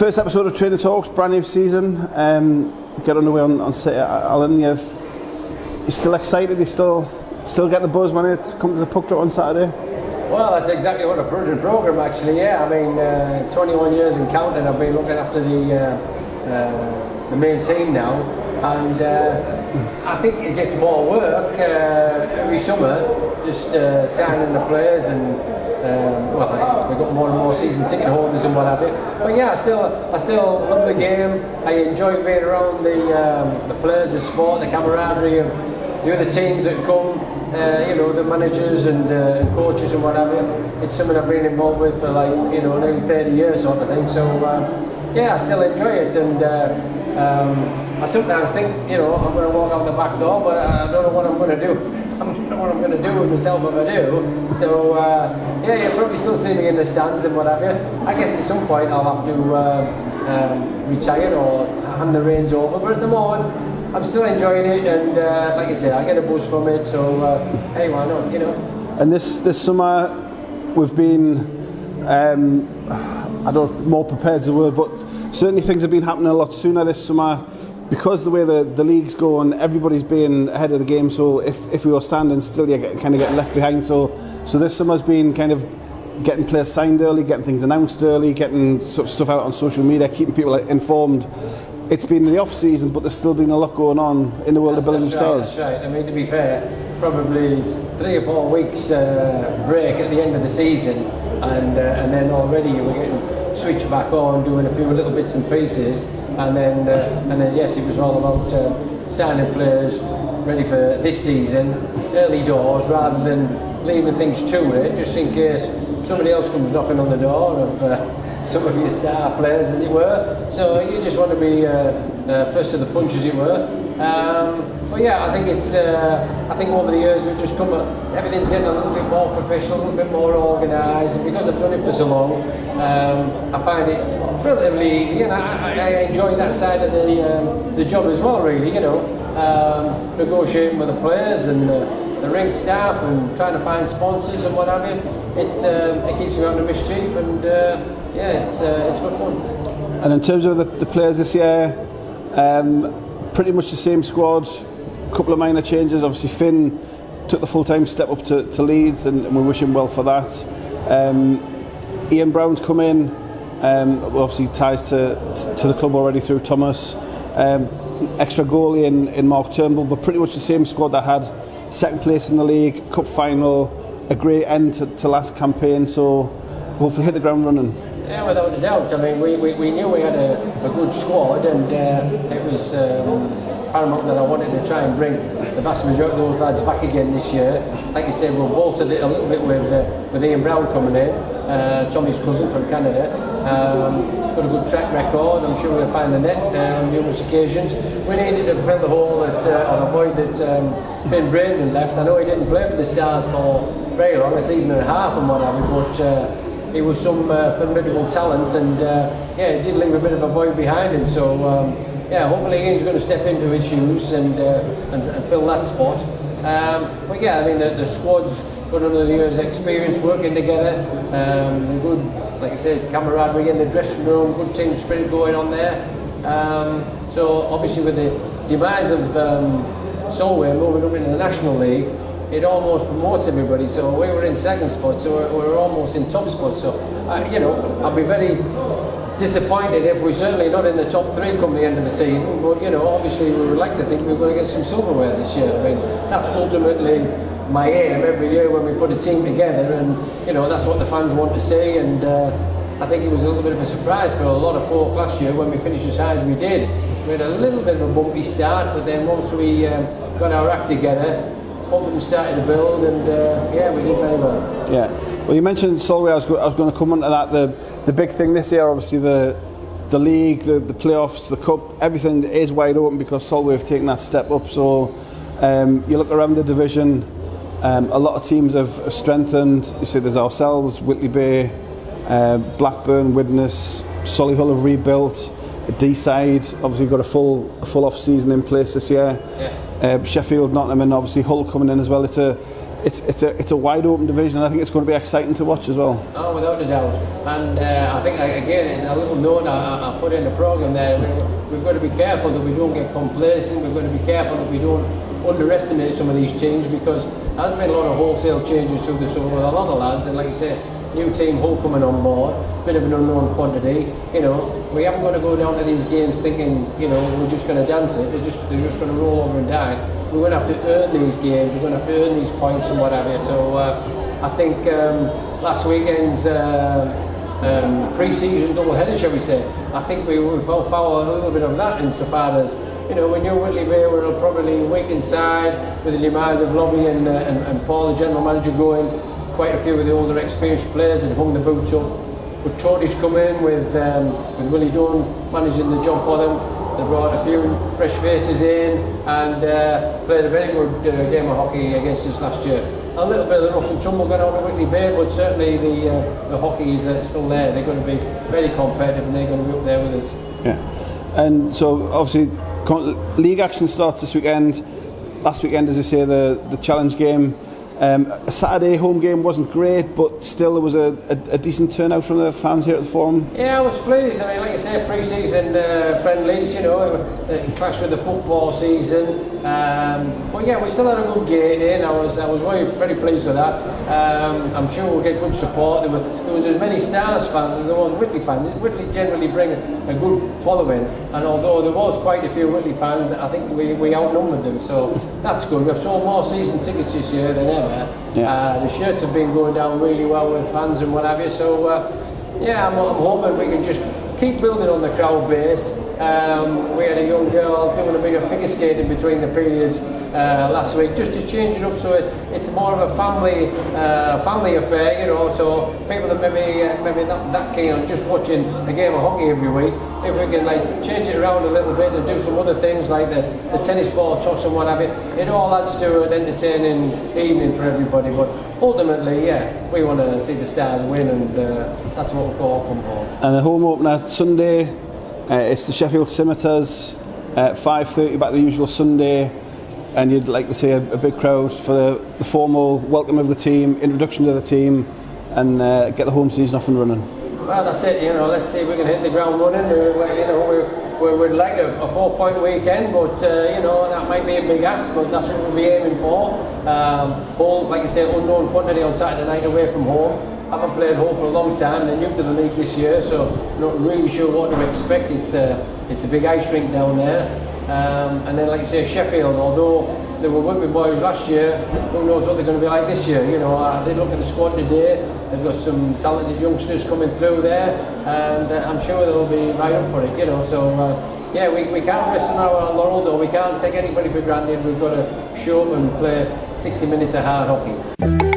First episode of Trainer Talks, brand new season. Get underway on City, Alan. You're still excited? You still get the buzz when it comes to puck drop on Saturday? Well, that's exactly what I've put in the programme, actually. Yeah, I mean, 21 years and counting. I've been looking after the main team now, and I think it gets more work every summer, just signing the players and. We've got more and more season ticket holders and what have you. But yeah, I still love the game. I enjoy being around the players, the sport, the camaraderie of the other teams that come. The managers and coaches and what have you. It's something I've been involved with for nearly 30 years sort of thing. So I still enjoy it, and I sometimes think I'm going to walk out the back door, but I don't know what I'm going to do. I don't know what I'm going to do with myself if I do. So you'll probably still see me in the stands and what have you. I guess at some point I'll have to retire or hand the reins over, but at the moment I'm still enjoying it, and like I said, I get a buzz from it, so hey, why not, And this summer we've been, I don't know if more prepared is the word, but certainly things have been happening a lot sooner this summer because the way the leagues go and everybody's being ahead of the game. So if we were standing still, you kind of get left behind. So this summer's been kind of getting players signed early, getting things announced early, getting sort of stuff out on social media, keeping people informed. It's been the off season, but there's still been a lot going on in the world of building stars. That's right. I mean, to be fair, probably 3 or 4 weeks break at the end of the season, and then already you were getting switched back on, doing a few little bits and pieces, and then yes, it was all about signing players ready for this season, early doors, rather than leaving things to it, just in case somebody else comes knocking on the door of some of your star players, as it were. So you just want to be first to the punch, as it were. But yeah, I think it's. I think over the years we've just come. Everything's getting a little bit more professional, a little bit more organised, and because I've done it for so long, I find it relatively easy, and I enjoy that side of the job as well. Really, negotiating with the players and the rink staff and trying to find sponsors and what have you. It keeps me out of mischief, and it's good fun. And in terms of the players this year, pretty much the same squad. A couple of minor changes. Obviously, Finn took the full-time step up to Leeds, and we wish him well for that. Ian Brown's come in. Obviously, ties to the club already through Thomas. Extra goalie in Mark Turnbull, but pretty much the same squad that had second place in the league, cup final, a great end to last campaign. So hopefully hit the ground running. Yeah, without a doubt. I mean, we knew we had a good squad, and it was paramount that I wanted to try and bring the vast majority of those lads back again this year. Like you said, we've bolstered it a little bit with Ian Brown coming in, Tommy's cousin from Canada. Got a good track record. I'm sure we'll find the net on numerous occasions. We needed to fill the hole or the void that Finn Braden left. I know he didn't play with the Stars for very long, a season and a half and what have you, but he was some formidable talent, and he did leave a bit of a void behind him. So hopefully Ian's going to step into his shoes and fill that spot. But yeah, I mean the squad's got under the years' experience working together. Good, like I said, camaraderie in the dressing room, good team spirit going on there. So obviously with the demise of Solway moving up into the National League, it almost promotes everybody. So we were in second spot, so we were almost in top spot. So I'd be very disappointed if we're certainly not in the top 3 come the end of the season. But obviously we would like to think we're going to get some silverware this year. I mean, that's ultimately my aim every year when we put a team together, and that's what the fans want to see. And I think it was a little bit of a surprise for a lot of folk last year when we finished as high as we did. We had a little bit of a bumpy start, but then once we got our act together, confidence started to build, and we did very well. Yeah. Well, you mentioned Solway. I was going to come on to that. The big thing this year, obviously, the league, the playoffs, the cup, everything is wide open because Solway have taken that step up. So you look around the division, a lot of teams have strengthened. You see, there's ourselves, Whitley Bay, Blackburn, Widnes, Solihull have rebuilt. D-side, obviously, got a full off season in place this year. Yeah. Sheffield, Nottingham, and obviously Hull coming in as well. It's it's a wide open division. I think it's going to be exciting to watch as well. Oh, without a doubt. And I think again, it's a little note I put in the programme there. We've got to be careful that we don't get complacent. We've got to be careful that we don't underestimate some of these teams, because there's been a lot of wholesale changes through the summer with a lot of lads, and like you say, new team Hull coming on board, bit of an unknown quantity. You know, we haven't got to go down to these games thinking, you know, we're just going to dance it. They're just going to roll over and die. We're going to have to earn these games. We're going to have to earn these points and what have you. So I think last weekend's pre-season doubleheader, shall we say, I think we fell foul a little bit of that insofar as, you know, when you're Whitley Bay, we're probably weak inside with the demise of Lobby and Paul, the general manager, going. Quite a few of the older experienced players had hung the boots up. But Tony's come in with Willie Dunn managing the job for them. They brought a few fresh faces in and played a very good game of hockey against us last year. A little bit of the rough and tumble going on at Whitley Bay, but certainly the hockey is still there. They're going to be very competitive and they're going to be up there with us. Yeah, and so obviously league action starts this weekend. Last weekend, as I say, the challenge game. A Saturday home game wasn't great, but still there was a decent turnout from the fans here at the Forum. Yeah, I was pleased. I mean, like I say, pre-season friendlies, you know, it clashed with the football season. But yeah, we still had a good game in. I was very pleased with that. I'm sure we'll get good support. There was as many Stars fans as there was Whitley fans. Whitley generally bring a good following, and although there was quite a few Whitley fans, I think we outnumbered them. So that's good. We've sold more season tickets this year than ever. Yeah. The shirts have been going down really well with fans and what have you. So yeah, I'm hoping we can just keep building on the crowd base. We had a young girl doing a bit of figure skating between the periods last week, just to change it up so it's more of a family affair, you know. So people that maybe not that keen on just watching a game of hockey every week, if we can like change it around a little bit and do some other things like the tennis ball toss and what have you, it all adds to an entertaining evening for everybody. But ultimately, yeah, we want to see the Stars win, and that's what we'll call come home. And the home opener Sunday, it's the Sheffield Scimitars at 5:30, back the usual Sunday, and you'd like to see a big crowd for the formal welcome of the team, introduction to the team, and get the home season off and running. Well, that's it. You know, let's see if we can hit the ground running. We'd like a 4-point weekend, but you know, that might be a big ask, but that's what we'll be aiming for. Hull, like I say, unknown quantity on Saturday night away from home. Haven't played Hull for a long time. They're new to the league this year, so not really sure what to expect. It's a big ice rink down there, and then like you say, Sheffield. Although they were Whitby boys last year, who knows what they're going to be like this year? You know, I did look at the squad today. They've got some talented youngsters coming through there, and I'm sure they'll be right up for it. You know, so yeah, we can't rest on our laurels, or we can't take anybody for granted. We've got to show up and play 60 minutes of hard hockey.